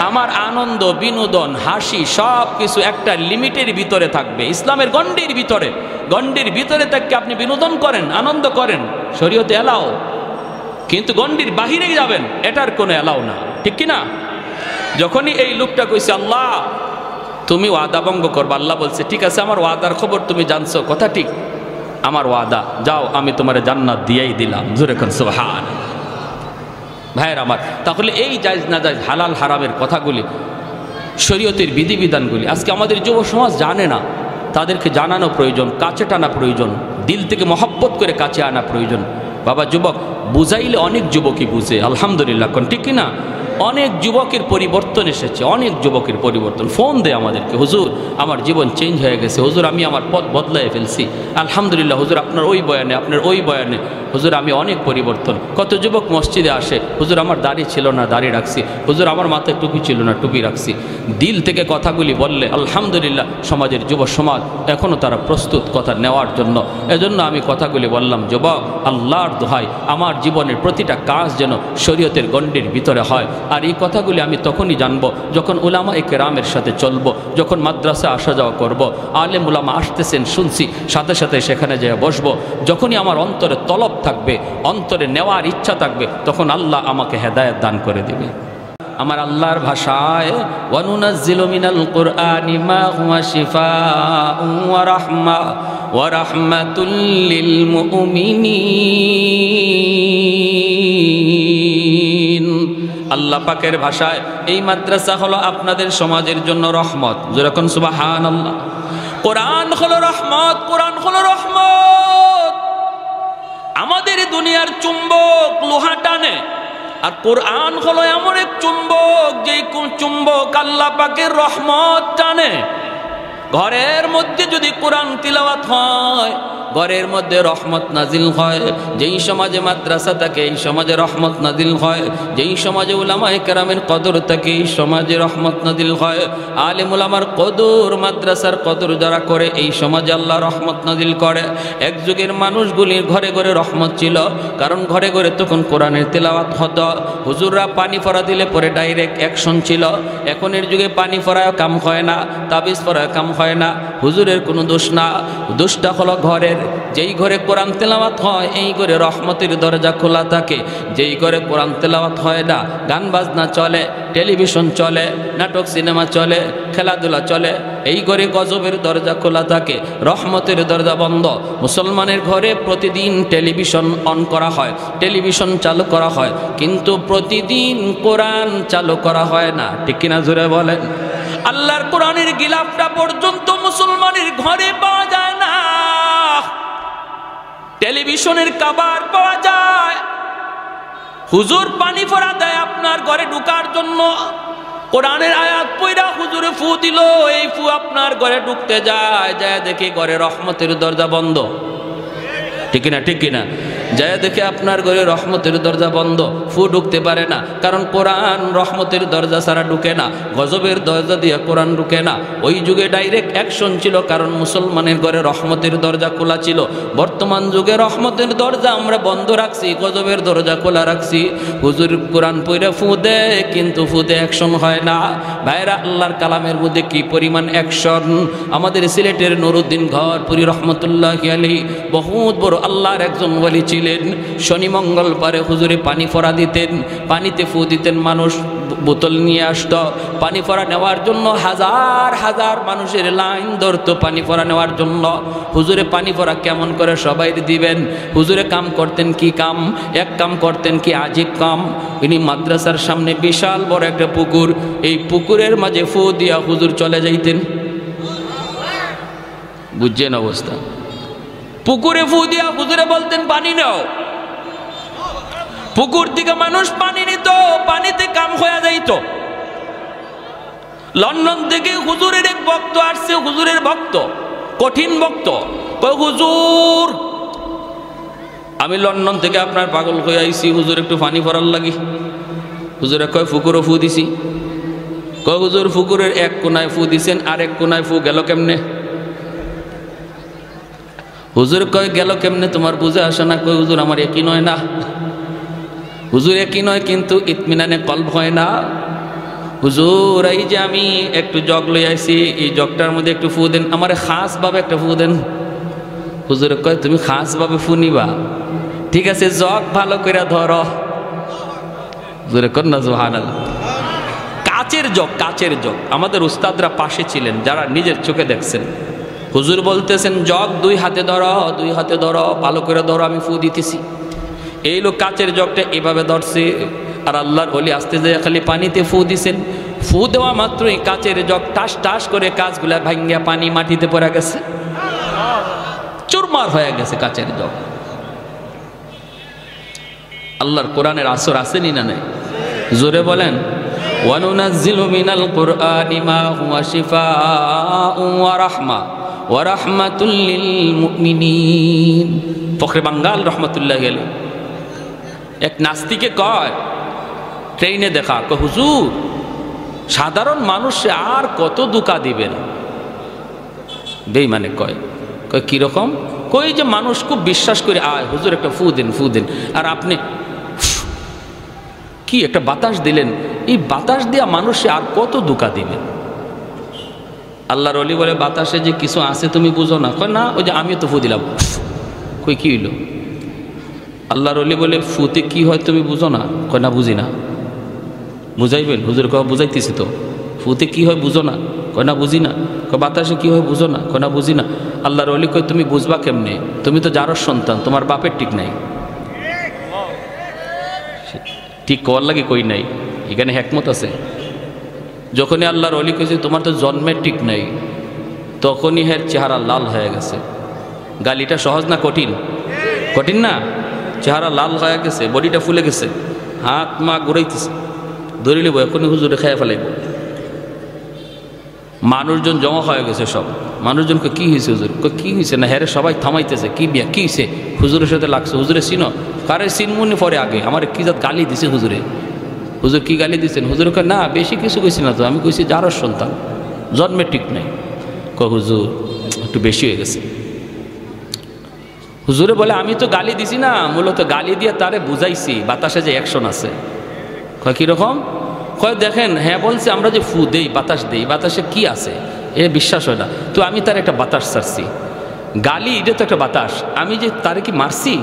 আমার আনন্দ, বিনোদন, হাসি সব কিছু একটা লিমিটের ভিতরে থাকবে, ইসলামের গণ্ডির ভিতরে। গণ্ডির ভিতরে থাকতে আপনি বিনোদন করেন, আনন্দ করেন, শরীয়তে এলাও, কিন্তু গণ্ডির বাহিরেই যাবেন এটার কোনো এলাও না, ঠিক কিনা? যখনই এই লোকটা কইছে, আল্লাহ তুমি ওয়াদা ভঙ্গ করবা, আল্লাহ বলছে, ঠিক আছে, আমার ওয়াদার খবর তুমি জানছো, কথা ঠিক, আমার ওয়াদা, যাও আমি তোমার জান্নাত দিয়েই দিলাম। জোরে কোন সুবহান। ভাইয়ের আমার, তাহলে এই জায়েজ না জায়েজ, হালাল হারামের কথাগুলি, শরীয়তের বিধিবিধানগুলি আজকে আমাদের যুব সমাজ জানে না। তাদেরকে জানানো প্রয়োজন, কাছে টানা প্রয়োজন, দিল থেকে মহব্বত করে কাছে আনা প্রয়োজন। বাবা যুবক, বুঝাইলে অনেক যুবকই বুঝে, আলহামদুলিল্লাহ, কোন ঠিক কিনা? অনেক যুবকের পরিবর্তন এসেছে, অনেক যুবকের পরিবর্তন। ফোন দেয় আমাদেরকে, হুজুর আমার জীবন চেঞ্জ হয়ে গেছে, হুজুর আমি আমার পথ বদলায় ফেলছি, আলহামদুলিল্লাহ হুজুর, আপনার ওই বয়ানে, আপনার ওই বয়ানে হুজুর আমি অনেক পরিবর্তন। কত যুবক মসজিদে আসে, হুজুর আমার দাড়ি ছিল না, দাড়ি রাখছি, হুজুর আমার মাথায় টুপি ছিল না, টুপি রাখছি। দিল থেকে কথাগুলি বললে আলহামদুলিল্লাহ সমাজের যুব সমাজ এখনও তারা প্রস্তুত কথা নেওয়ার জন্য। এজন্য আমি কথাগুলি বললাম, যুবক আল্লাহর দোহাই, আমার জীবনের প্রতিটা কাজ যেন শরীয়তের গণ্ডির ভিতরে হয়। আর এই কথাগুলি আমি তখনই জানবো যখন উলামায়ে কেরামের সাথে চলবো, যখন মাদ্রাসা আসা যাওয়া করব, আলেম উলামা আসতেছেন শুনছি, সাথে সাথে সেখানে যেয়ে বসবো। যখনই আমার অন্তরে তলব থাকবে, অন্তরে নেওয়ার ইচ্ছা থাকবে, তখন আল্লাহ আমাকে হেদায়েত দান করে দিবে। আমার আল্লাহর ভাষায়, ওয়ানুনাজ্জিলু মিনাল কুরআনি মা হুয়া শিফাউন ওয়া রাহমাতুল লিল মুমিনিন। আল্লাহ পাকের ভাষায় এই মাদ্রাসা হলো আপনাদের সমাজের জন্য রহমত। যেরকম সুবহানাল্লাহ। কোরআন হলো রহমত, কোরআন হলো রহমত। আমাদের দুনিয়ার চুম্বক লোহা টানে, আর কোরআন হলো এমন এক চুম্বক, যেই চুম্বক আল্লাহ পাকের রহমত টানে। ঘরের মধ্যে যদি কোরআন তিলাওয়াত হয়, ঘরের মধ্যে রহমত নাজিল হয়। যেই সমাজে মাদ্রাসা থাকে এই সমাজে রহমত নাজিল হয়। যেই সমাজে উলামায়ে কেরামের কদর থাকে এই সমাজে রহমত নাজিল হয়। আলেম উলামার কদর, মাদ্রাসার কদর যারা করে এই সমাজে আল্লাহ রহমত নাজিল করে। এক যুগের মানুষগুলির ঘরে ঘরে রহমত ছিল, কারণ ঘরে ঘরে তখন কোরআনের তেলাওয়াত হতো। হুজুররা পানি ফোড়া দিলে পরে ডাইরেক্ট অ্যাকশন ছিল। এখনের যুগে পানি ফোড়ায় কাম হয় না, তাবিজ ফোড়ায় কাম হয় না, হুজুরের কোনো দোষ না। দোষটা হলো ঘরের। যেই ঘরে কোরআন তেলাওয়াত হয় এই ঘরে রহমতের দরজা খোলা থাকে। যেই ঘরে কোরআন তেলাওয়াত হয় না, গান বাজনা চলে, টেলিভিশন চলে, নাটক সিনেমা চলে, খেলাধুলা চলে, এই ঘরে গজবের দরজা খোলা থাকে, রহমতের দরজা বন্ধ। মুসলমানের ঘরে প্রতিদিন টেলিভিশন অন করা হয়, টেলিভিশন চালু করা হয়, কিন্তু প্রতিদিন কোরআন চালু করা হয় না, ঠিক কিনা জোরে বলেন? আল্লাহর কোরআনের গিলাফটা পর্যন্ত মুসলমানের ঘরে পাওয়া যায় না। টেলিভিশনের কভার পাওয়া যায়। হুজুর পানি ফোড়া দেয় আপনার ঘরে ঢুকার জন্য, কোরআনের আয়াত পড়া হুজুরে ফু দিল, এই ফু আপনার ঘরে ঢুকতে যায়, যায় দেখি ঘরে রহমতের দরজা বন্ধ, ঠিক কিনা? ঠিক কিনা? যায় দেখে আপনার ঘরে রহমতের দরজা বন্ধ, ফু ঢুকতে পারে না, কারণ কোরআন রহমতের দরজা ছাড়া ঢুকে না, গজবের দরজা দিয়ে কোরআন ঢুকে না। ওই যুগে ডাইরেক্ট অ্যাকশন ছিল, কারণ মুসলমানের ঘরে রহমতের দরজা খোলা ছিল। বর্তমান যুগে রহমতের দরজা আমরা বন্ধ রাখছি, গজবের দরজা খোলা রাখছি। হুজুর কোরআন পড়ে ফু দেয়, কিন্তু ফুতে অ্যাকশন হয় না। ভাইরা, আল্লাহর কালামের মধ্যে কি পরিমাণ অ্যাকশন! আমাদের সিলেটের নুরুদ্দিন ঘরপুরি রহমতুল্লাহি আলাইহি বহুত বড় আল্লাহর একজন ওলি ছিলেন। শনি মঙ্গলবারে হুজুরে পানি ফোড়া দিতেন, পানিতে ফু দিতেন, মানুষ বোতল নিয়ে আসতো পানি ফোড়া নেওয়ার জন্য। হাজার হাজার মানুষের লাইন ধরতো পানি ফোড়া নেওয়ার জন্য। হুজুরে পানি ফোড়া কেমন করে সবাই দিবেন? হুজুরে কাম করতেন কি কাম? এক কাম করতেন কি আজীব কাম। ইনি মাদ্রাসার সামনে বিশাল বড় একটা পুকুর, এই পুকুরের মাঝে ফু দিয়া হুজুর চলে যাইতেন। বুঝছেন অবস্থা? পুকুরে ফু দিয়া হুজুরে বলতেন পানি নাও। পুকুর থেকে মানুষ পানি নিত, পানিতে কাম হয়ে যাইত। লন্ডন থেকে হুজুরের এক ভক্ত আসছে, হুজুরের ভক্ত, কঠিন ভক্ত। হুজুর, আমি লন্ডন থেকে আপনার পাগল হয়ে আইছি, হুজুর একটু পানি ভরার লাগি। হুজুরে কয় পুকুরও ফু দিছি। কয় হুজুর, পুকুরের এক কোনায় ফু দিছেন, আর এক কোনায় ফু গেল কেমনে? হুজুর কয় গেল কেমনে তোমার বুঝে আসে না? কয় হুজুর, আমার একই নয় না। হুজুর একই নয়, কিন্তু ইতমিনানে কলব হয় না। হুজুর, এই যে আমি একটু জগ লই আইছি, এই জগটার মধ্যে একটু ফু দেন, আমার খাস ভাবে একটা ফু দেন। হুজুর কয় তুমি খাস ভাবে ফু নিবা? ঠিক আছে, জগ ভালো করে ধরো। হুজুরে কন না সুবহানাল্লাহ। কাচের জগ, কাচের জগ। আমাদের উস্তাদরা পাশে ছিলেন, যারা নিজের চোখে দেখছেন। হুজুর বলতেছেন জগ দুই হাতে ধরো, দুই হাতে ধরো, ভালো করে ধরো, আমি ফু দিতেছি। এই লোক কাচের জগটা এভাবে ধরছে, আর আল্লাহর ওলি আস্তে যায় খালি পানিতে ফু দিছেন। ফু দেওয়া মাত্রই কাচের জগ টাস টাস করে কাচগুলা ভাঙ্গিয়া পানি মাটিতে পড়ে গেছে, চুরমার হয়ে গেছে কাচের জগ। আল্লাহর কোরআনের আসর আসেনি না নাই? জোরে বলেন। ওয়ানুনাজ্জিলু মিনাল কুরআনি মা হুয়া শিফাউন ওয়া রাহমা ওয়া রাহমাতুল লিল মুমিনিন। ফখরে বাঙ্গাল রহমতুল্লাহি আলাইহি এক নাস্তিকে কয়, ট্রেনে দেখা, কয় হুজুর, সাধারণ মানুষে আর কত দুকা দিবেন? বেঈমানে কয়, কয় কিরকম? কই যে মানুষ খুব বিশ্বাস করে আয় হুজুর একটা ফু দিন, ফু দিন, আর আপনি কি একটা বাতাস দিলেন, এই বাতাস দিয়া মানুষে আর কত দুকা দিবেন? আল্লাহর ওলি বলে, বাতাসে যে কিছু আছে তুমি বুঝো না? কয় না, ওই যে আমিও তো ফু দিলাম। কই কি হইল? আল্লাহর ওলি বলে, ফুতে কি হয় তুমি বুঝো না? কয় না, বুঝি না। বুঝাইবেন? হুজুর কয় বুঝাইতেছি তো। ফুতে কি হয় বুঝো না? কয় না, বুঝি না। কয় বাতাসে কি হয় বুঝো না? কয় না, বুঝি না। আল্লাহর ওলি কয়, তুমি বুঝবা কেমনে? তুমি তো যারর সন্তান, তোমার বাপের ঠিক নাই। ঠিক কর লাগে কই নাই, এখানে হেকমত আছে। যখনই আল্লাহর ওলি কইছে তোমার তো জন্মের ঠিক নাই, তখনই হের চেহারা লাল হয়ে গেছে। গালিটা সহজ না কঠিন? কঠিন না? চেহারা লাল হয়ে গেছে, বডিটা ফুলে গেছে, হাত মা ঘুরাইতেছে, ধরে লিব এখনই হুজুরে খেয়ে ফেলাইব। মানুষজন জমা হয়ে গেছে সব। মানুষজনকে কি হয়েছে হুজুর? কি হয়েছে না? হ্যাঁ সবাই থামাইতেছে, কি বিয়া কি হয়েছে? হুজুরের সাথে লাগছে। হুজুরে চিনো? কারে চিনমুনি পরে আগে আমার কি জাত গালি দিছে হুজুরে। হুজুর কি গালি দিচ্ছেন? হুজুর কয় না, বেশি কিছু কইছি না তো, আমি কইছি যারর সন্তান, জন্মের ঠিক নাই। কয় হুজুর একটু বেশি হয়ে গেছে। হুজুরে বলে, আমি তো গালি দিছি না, মূলত গালি দিয়ে তারে বুঝাইছি বাতাসে যে অ্যাকশন আছে। কয় কীরকম? কয় দেখেন, হ্যাঁ বলছে আমরা যে ফু দেই, বাতাস দেই, বাতাসে কি আছে এ বিশ্বাস হয় না, তো আমি তার একটা বাতাস ছাড়ছি। গালি এটা তো একটা বাতাস, আমি যে তারে কি মারছি?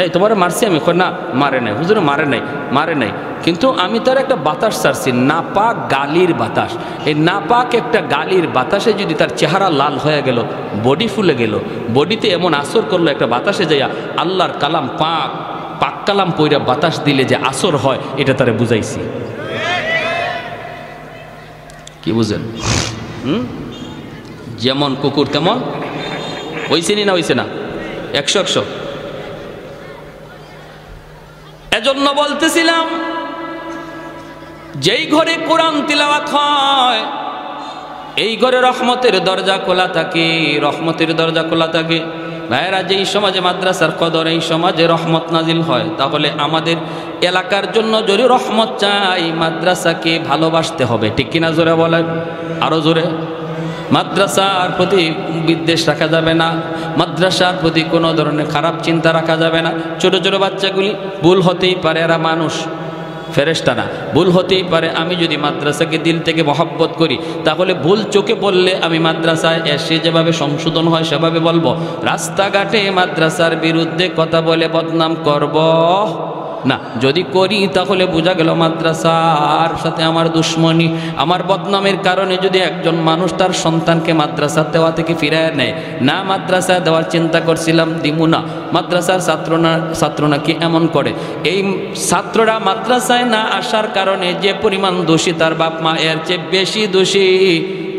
এই তোমার মারছি আমি? কয় না, মারে নাই। হুজুরে মারে নাই, মারে নাই, কিন্তু আমি তার একটা বাতাস ছাড়ছি, নাপাক গালির বাতাস। এই নাপাক একটা গালির বাতাসে যদি তার চেহারা লাল হয়ে গেল, বডি ফুলে গেল, বডিতে এমন আসর করলো একটা বাতাসে যাইয়া আল্লাহর কালাম পাক পাক কালাম পইরা বাতাস দিলে যে আসর হয়, এটা তারে বুঝাইছি। কি বুঝেন? যেমন কুকুর তেমন হইছে না? হইছে না? 100-100। এজন্য বলতেছিলাম, যেই ঘরে কোরআন তিলাওয়াত হয় এই ঘরে রহমতের দরজা খোলা থাকে, রহমতের দরজা খোলা থাকে। ভাইয়েরা, যেই সমাজে মাদ্রাসার কদর, এই সমাজে রহমত নাজিল হয়, তাহলে আমাদের এলাকার জন্য যদি রহমত চাই, মাদ্রাসাকে ভালোবাসতে হবে। ঠিক কিনা? জোরে বলেন, আরো জোরে। মাদ্রাসার প্রতি বিদ্বেষ রাখা যাবে না, মাদ্রাসার প্রতি কোনো ধরনের খারাপ চিন্তা রাখা যাবে না। ছোট ছোট বাচ্চাগুলি ভুল হতেই পারে, এরা মানুষ, ফেরেশতা না, ভুল হতেই পারে। আমি যদি মাদ্রাসাকে দিল থেকে মহব্বত করি, তাহলে ভুল চোখে বললে আমি মাদ্রাসায় এসে যেভাবে সংশোধন হয় সেভাবে বলবো। রাস্তাঘাটে মাদ্রাসার বিরুদ্ধে কথা বলে বদনাম করব না। যদি করি তাহলে বোঝা গেল মাদ্রাসার সাথে আমার দুশ্মনী। আমার বদনামের কারণে যদি একজন মানুষ তার সন্তানকে মাদ্রাসা দেওয়া থেকে ফিরায় নেয়, না মাদ্রাসায় দেওয়ার চিন্তা করছিলাম, দিমু না, মাদ্রাসার ছাত্র নাকি এমন করে, এই ছাত্ররা মাদ্রাসায় না আসার কারণে যে পরিমাণ দোষী তার বাপ মা, এর চেয়ে বেশি দোষী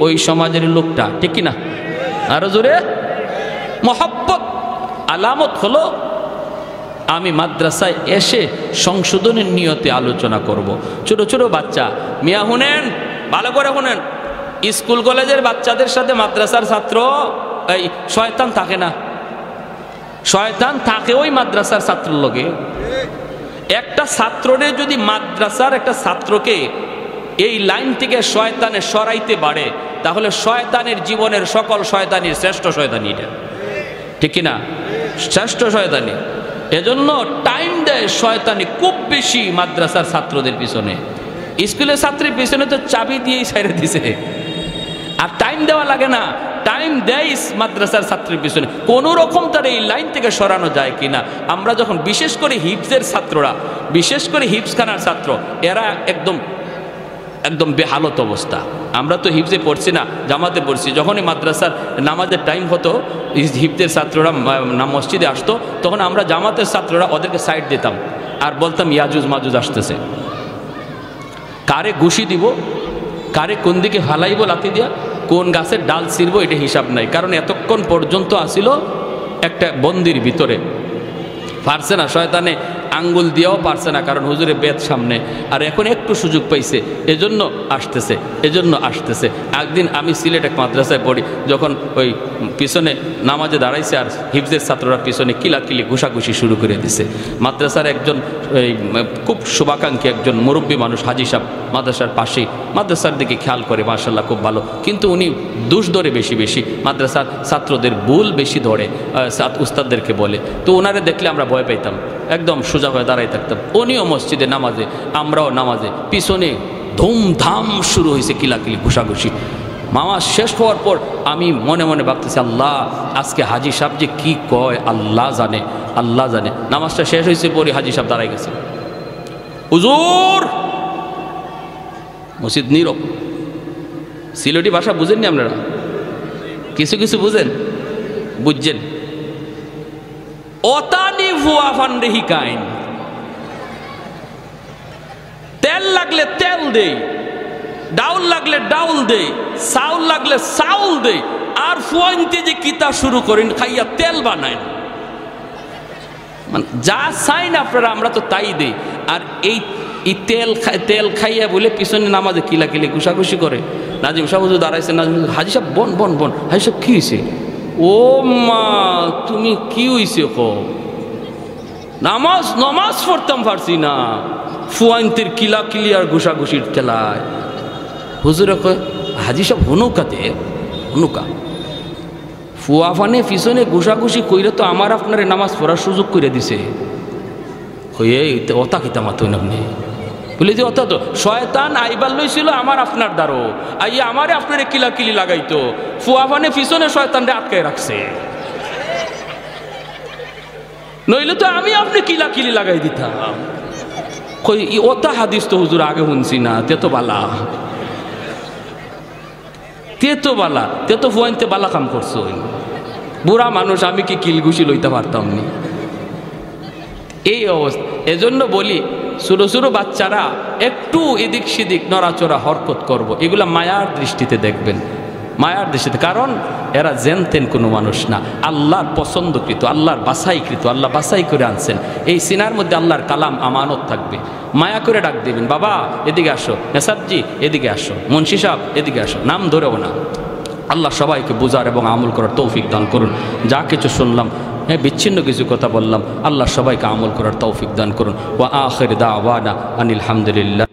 ওই সমাজের লোকটা। ঠিক কিনা? আরো জোরে। মহব্বত আলামত হলো আমি মাদ্রাসায় এসে সংশোধনের নিয়তে আলোচনা করব। ছোট ছোট বাচ্চা, মিয়া শুনেন, ভালো করে শুনেন, স্কুল কলেজের বাচ্চাদের সাথে মাদ্রাসার ছাত্র এই শয়তান থাকে না, শয়তান থাকে ওই মাদ্রাসার ছাত্রের লগে। একটা ছাত্ররে যদি মাদ্রাসার একটা ছাত্রকে এই লাইন থেকে শয়তানে সরাইতে পারে, তাহলে শয়তানের জীবনের সকল শয়তানির শ্রেষ্ঠ শয়তানি এটা। ঠিক কিনা? শ্রেষ্ঠ শয়তানি। এজন্য টাইম দেয় শয়তানি খুব বেশি মাদ্রাসার ছাত্রদের পিছনে। স্কুলের ছাত্রের পিছনে তো চাবি দিয়েই ছেড়ে দিছে, আর টাইম দেওয়া লাগে না, টাইম দেয় মাদ্রাসার ছাত্রের পিছনে কোনো রকম তার এই লাইন থেকে সরানো যায় কিনা। আমরা যখন বিশেষ করে হিফজের ছাত্ররা, বিশেষ করে হিফজখানার ছাত্র, এরা একদম একদম বেহালত অবস্থা। আমরা তো হিফজে পড়ছি না, জামাতে পড়ছি। যখনই মাদ্রাসার নামাজের টাইম হতো, হিফজের ছাত্ররা মসজিদে আসতো, তখন আমরা জামাতের ছাত্ররা ওদেরকে সাইড দিতাম আর বলতাম ইয়াজুজ মাজুজ আসতেছে। কারে ঘুষি দিব, কারে কোন দিকে হালাইব লাথি দিয়া, কোন গাছের ডাল ছিঁড়বো, এটা হিসাব নাই। কারণ এতক্ষণ পর্যন্ত আসিল একটা বন্দির ভিতরে, পারছে না, শয়তানে আঙ্গুল দিয়েও পারছে না, কারণ হুজুরে বেদ সামনে। আর এখন একটু সুযোগ পাইছে, এজন্য আসতেছে, এজন্য আসতেছে। একদিন আমি সিলেট এক মাদ্রাসায় পড়ি, যখন ওই পিছনে নামাজে দাঁড়াইছে আর হিফজের ছাত্ররা পিছনে কিলাকিলি ঘুষাঘুষি শুরু করে দিছে। মাদ্রাসার একজন খুব শুভাকাঙ্ক্ষী একজন মুরব্বী মানুষ, হাজি সাহেব, মাদ্রাসার পাশেই, মাদ্রাসার দিকে খেয়াল করে, মাশাআল্লাহ খুব ভালো, কিন্তু উনি দোষ ধরে বেশি বেশি, মাদ্রাসার ছাত্রদের ভুল বেশি ধরে, উস্তাদদেরকে বলে। তো ওনারে দেখলে আমরা ভয় পাইতাম, একদম সোজা হয়ে দাঁড়াই থাকতাম। উনিও মসজিদে নামাজে, আমরাও নামাজে, পিছনে ধুমধাম শুরু হয়েছে কিলাকিলি ঘুষাঘুষি। নামাজ শেষ হওয়ার পর আমি মনে মনে ভাবতেছি, আল্লাহ আজকে হাজি সাহেব যে কি কয় আল্লাহ জানে, আল্লাহ জানে। নামাজটা শেষ হয়েছে, পরে হাজি সাহেব দাঁড়াই গেছে, হুজুর। মসজিদ নীরব। সিলেটি ভাষা বুঝেননি আপনারা? কিছু কিছু বুঝেন, বুঝছেন। অতানি ভুয়া ফান্ডে হিকাইন, তেল লাগলে তেল দেই, ডাউল লাগলে ডাউল দেই, চাউল লাগলে চাউল দেই, আর ফুয়াইনতে যে কিতা শুরু করেন, খাইয়া তেল বানায়, মানে যা চাই না আপনারা, আমরা তো তাই দেই। আর এই তেল খাইয়া বলে পিছনে নামাজে কিলাকিলি ঘুষাঘুষি করে। নাজিম সাহেব হুজুর দাঁড়াইছে, নাজিম হাজি সাহেব বন বন বন, হাজি সাহেব কি হয়েছে? ও মা, তুমি কি হয়েছে? নামাজ পড়তাম পারছি না, ফুয়াইনতের কিলাকিলি আর ঘুষাঘুষির খেলায়। হুজুরে কয়, হাজি সাহেব হনুকাতে, হনুকা ফুয়া ফানে পিছনে ঘুষাঘুষি কইরে তো আমার আপনারে নামাজ পড়ার সুযোগ করে দিছে। অতা কিতা মাতইন আপনি বলে যে, অত তো শয়তান আইবার লইছিল আমার আপনার দ্বারো, আইয়া আমারে আপনারে কিলাকিলি লাগাইতো, ফুয়া ফানে পিছনে শয়তানরে আটকায় রাখছে, নইলে তো আমি আপনি কিলাকিলি লাগাই দিতাম। কই ওটা হাদিস তো হুজুর আগে শুনছি না, তে তো বালা, তে তো বালা, তে তো ফুয়াইনতে বালা কাম করছো। বুড়া মানুষ, আমি কি কিলঘুষি লইতে পারতাম নি? এই অবস্থা। এজন্য বলি, ছোটো ছোটো বাচ্চারা একটু এদিক সেদিক নড়াচড়া হরকত করব, এগুলা মায়ার দৃষ্টিতে দেখবেন, মায়ার দৃষ্টিতে। কারণ এরা জেনতেন কোনো মানুষ না, আল্লাহর পছন্দকৃত, আল্লাহর বাছাইকৃত, আল্লাহ বাছাই করে আনছেন। এই সিনার মধ্যে আল্লাহর কালাম আমানত থাকবে। মায়া করে ডাক দেবেন, বাবা এদিকে আসো, নেসাবজি এদিকে আসো, মুন্সি সাহেব এদিকে আসো, নাম ধরেও না, আল্লাহ সবাইকে বুঝার এবং আমল করার তৌফিক দান করুন। যা কিছু শুনলাম, বিচ্ছিন্ন কিছু কথা বললাম, আল্লাহ সবাইকে আমল করার তৌফিক দান করুন। ওয়া আখির দাওয়ানা আনিল হামদুলিল্লাহ।